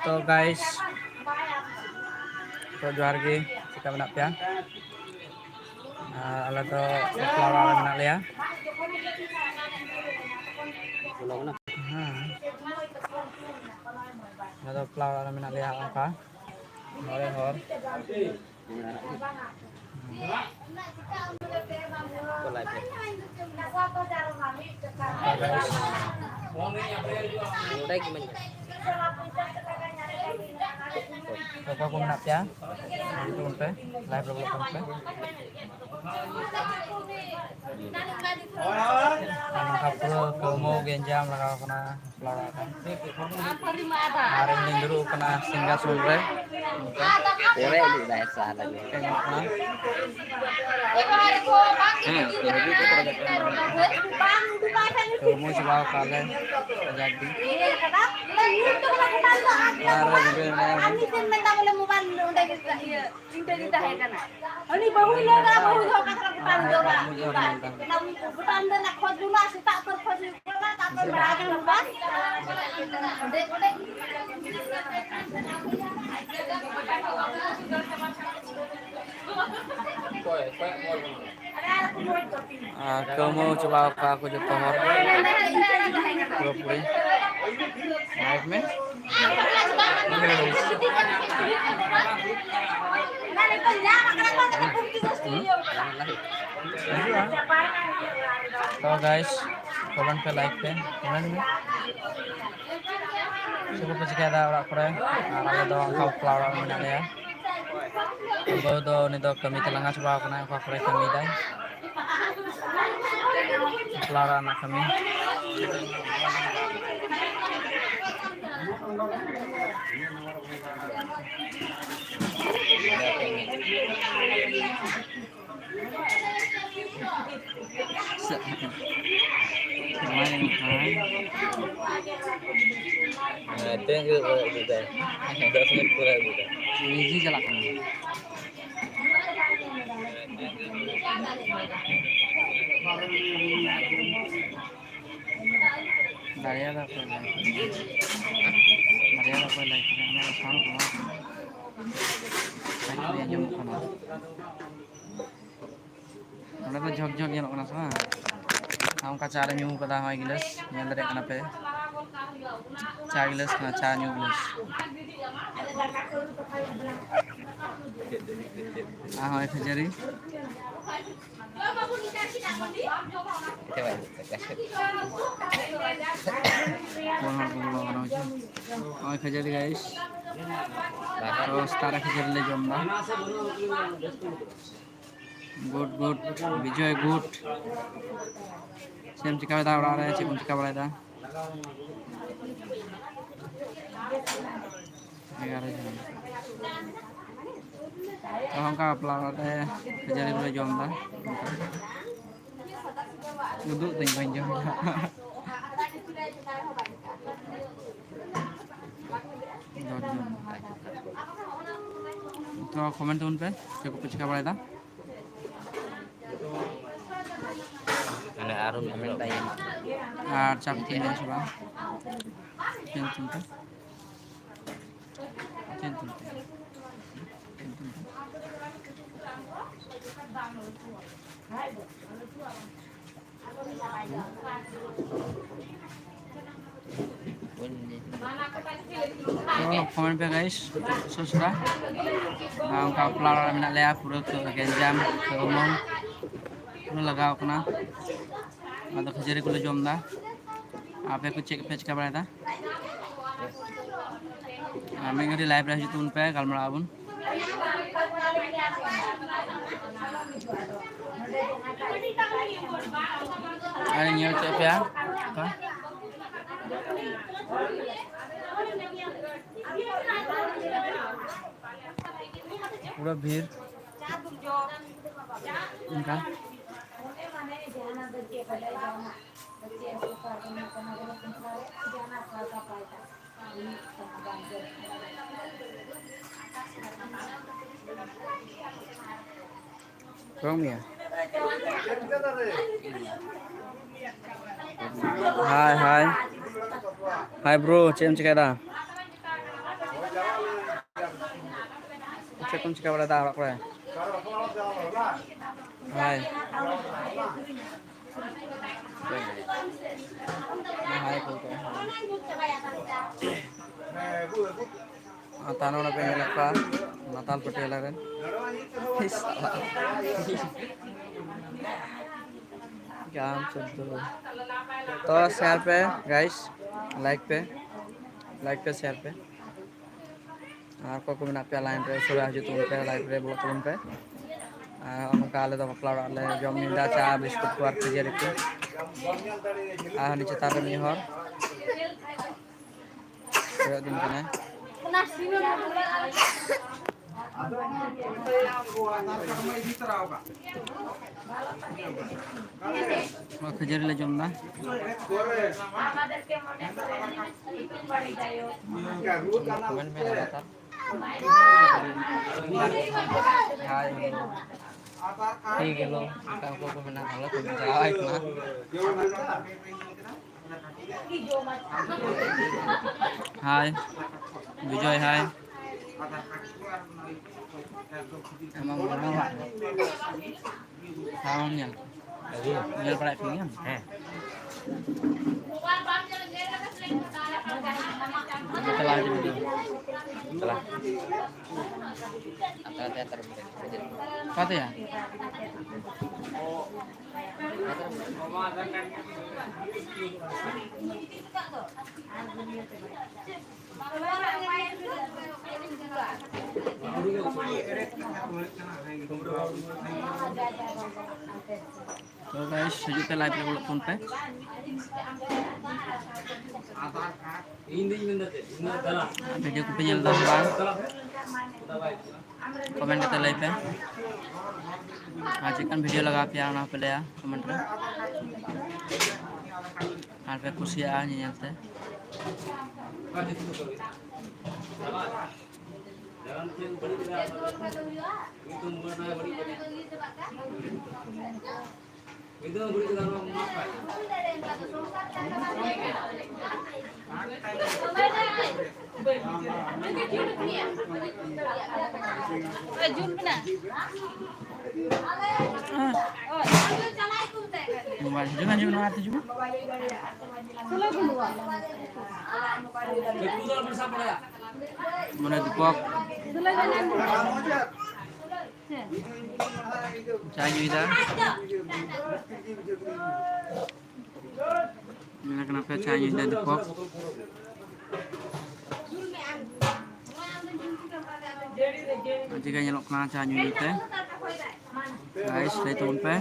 तो guys, तो जोहार गे चिका मेनाग पेया आले तो फ्लावर आले मेनाग लेया आले फ्लावर आले मेनाग लेया angka hore hor Koko ko menap ya. Itu unpe, live level unpe. Anak kapul kelmo genjam lagaw kena flower kan. Hari ini dulu kena singgah sore. Ore di desa lagi. Tengok na. Kelmo sebawa kale jadi. Ara juga na. Kamu coba aku jatuh hor. Propri. Naik me. तो guys, comment पे like पे comment में cukup sekian orang keren ada doang kau flower mana ya baru do kami telangas bawa kena kau keren kami dah flower anak kami Itu yang kita ada semut pura kita. Easy jalan. Maria dah pernah. Maria dah pernah kita mana sang kena. Saya dia jom kena. Mana tu jog yang nak kena sama. Kamu kaca ada nyum pada hoi gilas, yang dari kena pe. Cha gilas kena cha nyum gilas. Hoi kejari. Hoi kejari guys. Terus tarik kejari le jom dah. Good. Bijoy good. Siapa cakap dah orang ada, siapa cakap orang dah. Negara jam. Kalau kau pelan ada, kerja boleh jom dah. Duduk tengok jom. तो comment उन पे cukup cakap orang dah. Ada Arun minta ini. Cap tinggal coba. Centum. तो comment पे guys सुसरा angka flower menak lea pura ke genjam ke umum nu लगाव कना ada kejari kula jom dah apa aku cek page kabar dah kami ngeri live dah situ unpe kalmar abun ada nyaw cek ya apa पूरा भीड़ इनका Wrong ya. Hai bro, cem cek dah. Cek pun cakap pada tahu apa? Hai. Hai pun tu. Tanah nak pengen apa? Natal Patel kan? Jam sudah. तो share पे guys like पे share पे आपको को मेना पे लाइन पे सुरा हजू तुम पे लाइक पे बोल तुम पे उनका आले तो पपला वाले जम निंदा चा बिस्कुट को आरती जरी को नीचे तारे नहीं हो तो दिन के ना खजर ले जमना कमेंट में लगातार हाय ठीक है लो काको को मना हला को जाए ना हाय विजय हाय emang mana pak? Salamnya, biar pada pingin. Setelah itu video, setelah acara teater apa ya? तो गाइस सजुते लाइव पे बोल फोन पे वीडियो को पेnyel dong bang komen kata live पे आज kan video लगा प्यार ना पे ya कमेंट पे हाल पे खुशी आ nyel te itu beri kita orang apa? Jangan juga nanti juga. Mana dipok? Cayu ida. Mana kenapa cayu ida dipok? Jika nyelok kena cayu ida, guys, stay tune pe.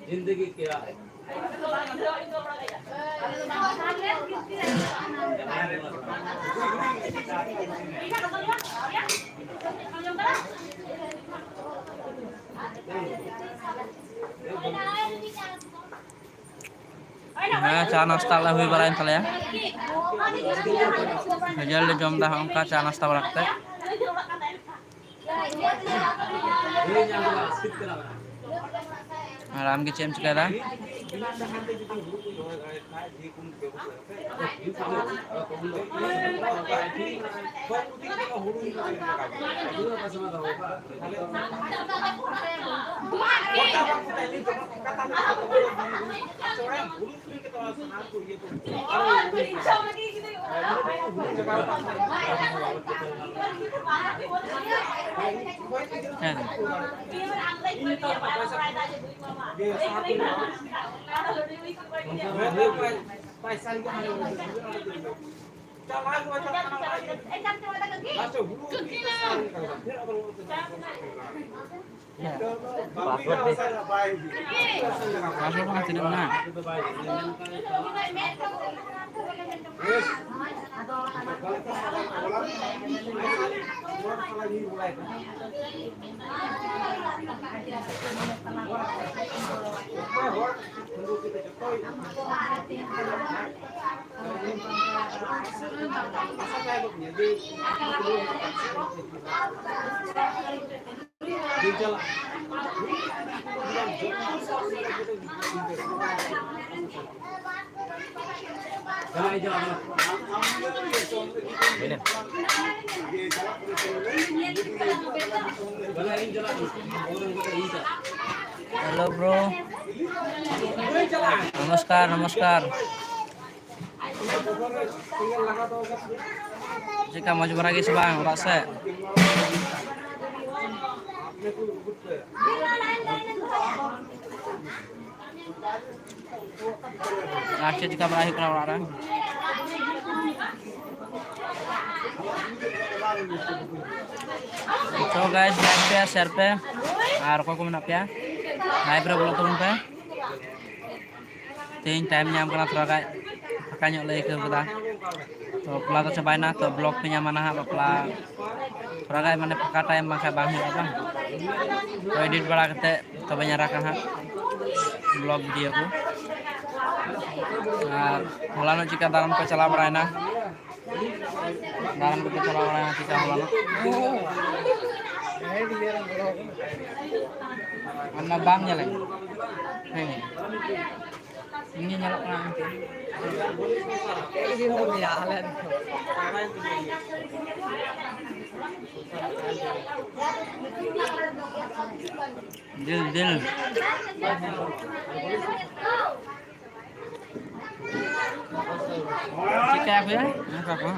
जिंदगी क्या है? Cha nasta lah hui barain tala ya. Hajal le jom dah angka cha nasta barakte. Aram ke cem cikara. Masuk kan tidak benar. Ini. Halo bro. Namaskar, namaskar. Jika mau coba lagi sebang, rasa. Akhir jika berakhir kena orang. So guys, like पे share पे और को menap ya. Live re bolong turun pe. Ting time nyam kena thora kai. Akanya lay ke kita. To pula to cobain na to blog punya mana ha pula. Thora kai mane paka time makai bang hi apa. To edit bala kate to banyarakan ha blog video ku. Holano jika dalam ke cala baraina. Dalam ke cala baraina jika holano. Mana bangnya lagi? Ini nyala nanti. Dil. Jika apa ya? Apa?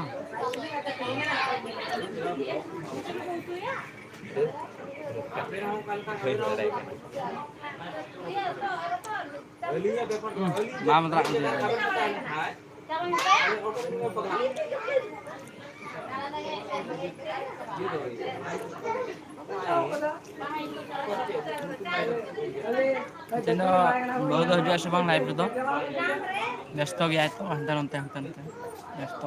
Mama terak tu. Channel बहुत हजू सबang live tu. व्यस्त गया तो hantar व्यस्त.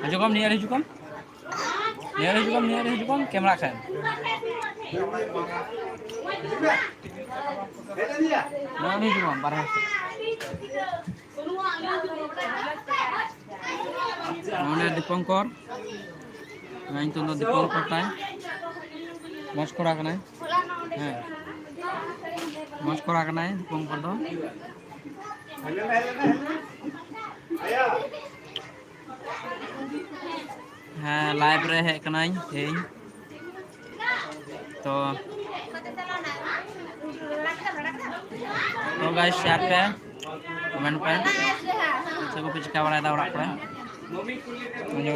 Jukom ni ada jukom? Ni ada jukom kamera kan? Nah ni jukom parah. Mana dipongkor? Nah itu tu dipongkor tay. Mas kora kana? Mas kora kana dipongkor tu. हाँ live रे है कनाई तेज तो guys share पे comment पे सबको कुछ क्या वाला था और आपका मुझे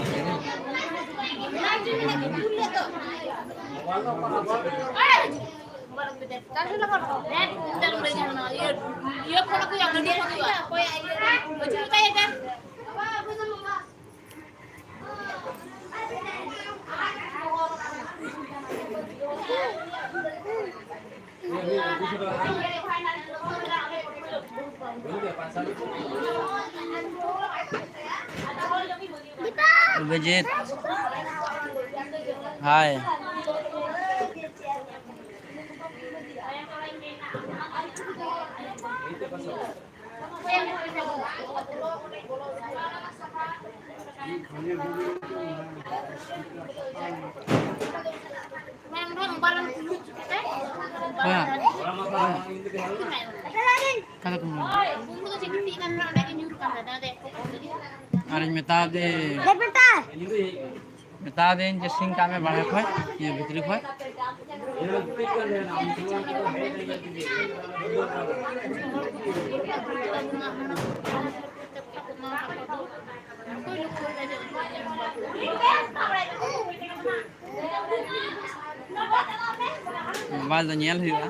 Vijit, hai. Kata kamu. Bumbu tuh sedikit kan ada yang nyuruhkan ada deh. Ada meta de. Meta de jasing kami bahas kau. Ini betul kau. Mobile tu nyel huआ.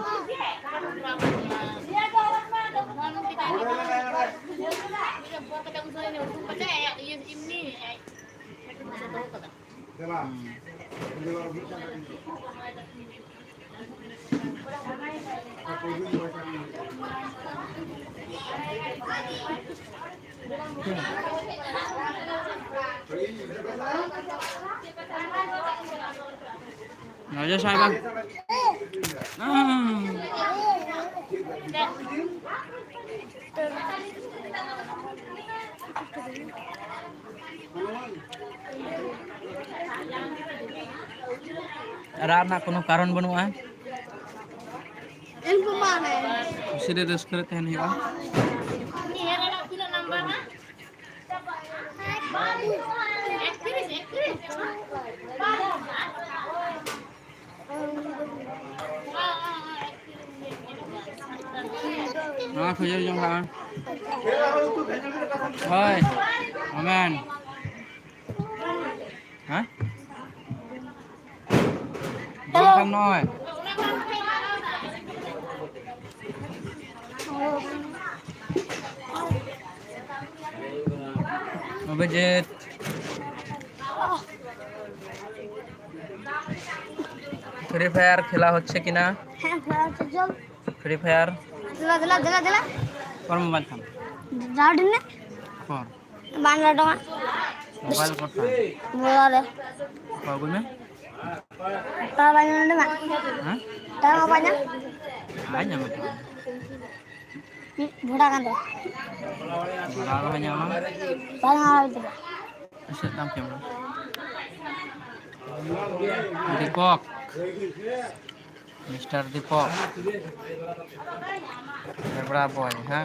Aja saya bang. Rana kono karon banu'a. Info mana? Sudah terus kereta ini kan? Ini hera pila nambarnya? Ekstris. Nah, kerja jam kawan. Hoi, aman. Hah? Makan noi. Budget. Free fire खेला হচ্ছে কিনা হ্যাঁ খেলা হচ্ছে চল free fire দিলা কোন mobile থাম যাও দিনে কোন বাংলা টাকা মোবাইল কথা বলারে কগুনে টাকা বানিয়ে দেবা হ্যাঁ টাকা বানিয়ে banyak mah ভোটা কান্দ kalau banyak mah বাংলা দিবা asyik tam kamera Depok Mister Depok berapa ini ha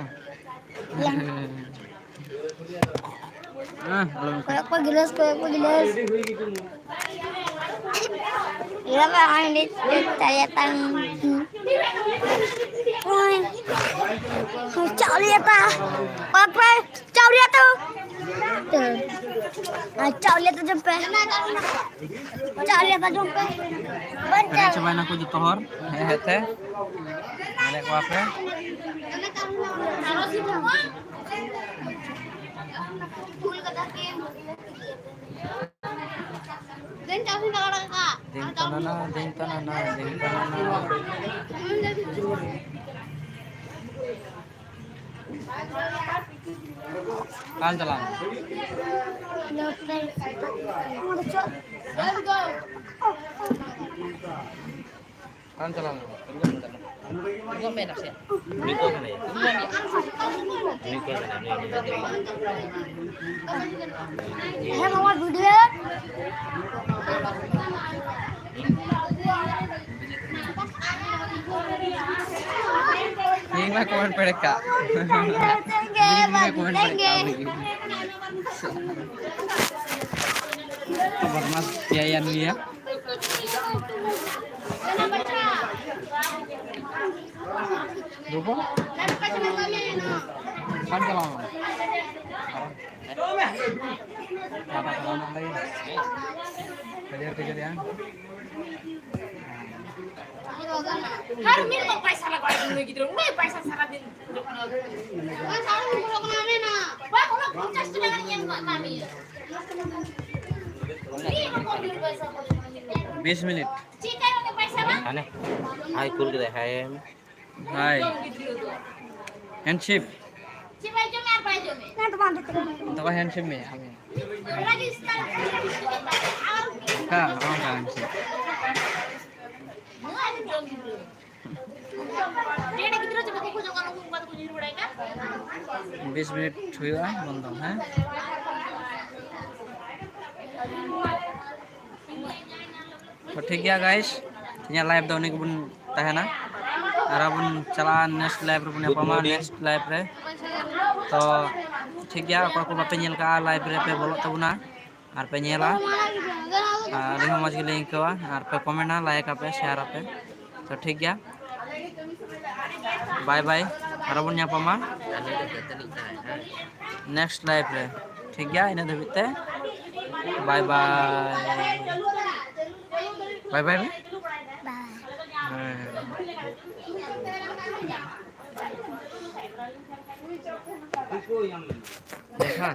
belum কয়েক গিলাস Iya Pak, ini saya tang. Cak lihat ah. Apa? Cak lihat tuh. Cak lihat tuh jempe. Cak lihat tuh jempe. Kena cobain aku jetohor teh ada ku apa Dan cari nak kak. ding tanana kan jalan Let's go. kan jalan Enggak main sih. Miko kan ya? Miko kan ini. Mama video. ini mah komen mereka kabar mas Yayan dia lupa kan jalan kata jalan lagi kejar ya Har mir mau paisa lah kalau dulu gitu. Mulai paisa saratin. Kan sarung kalau kemana nah? Pak, kalau puncas tuh dengan yang buat kami. Ini mau dulu paisa. 20 menit Cika yang paisa lah. Aneh. Hai cool kita hai. hai handship Cika itu mer apa itu? Nah, teman teman. atau handship ya Lagi sekarang. kak orang handship Dia nak gitu coba aku jangan ngomong buat aku jadi udah kan? 20 menit huआ बंद है तो ठीक है guys ᱤᱧᱟᱹᱜ live ᱫᱚ ᱩᱱᱤ ᱜᱮᱵᱚᱱ ᱛᱟᱦᱮᱱᱟ और अब चला नेक्स्ट लाइव रे बने पामा नेक्स्ट लाइव रे तो ठीक गया अको को बापे नेल का लाइव रे पे बोलो तबना और पे नेला और हम मज गेले इनकवा और पे कमेंट ना लाइक आपे शेयर आपे तो ठीक गया बाय बाय और बन पामा नेक्स्ट लाइव रे ठीक गया इन धबिते बाय बाय बाय बाय देखा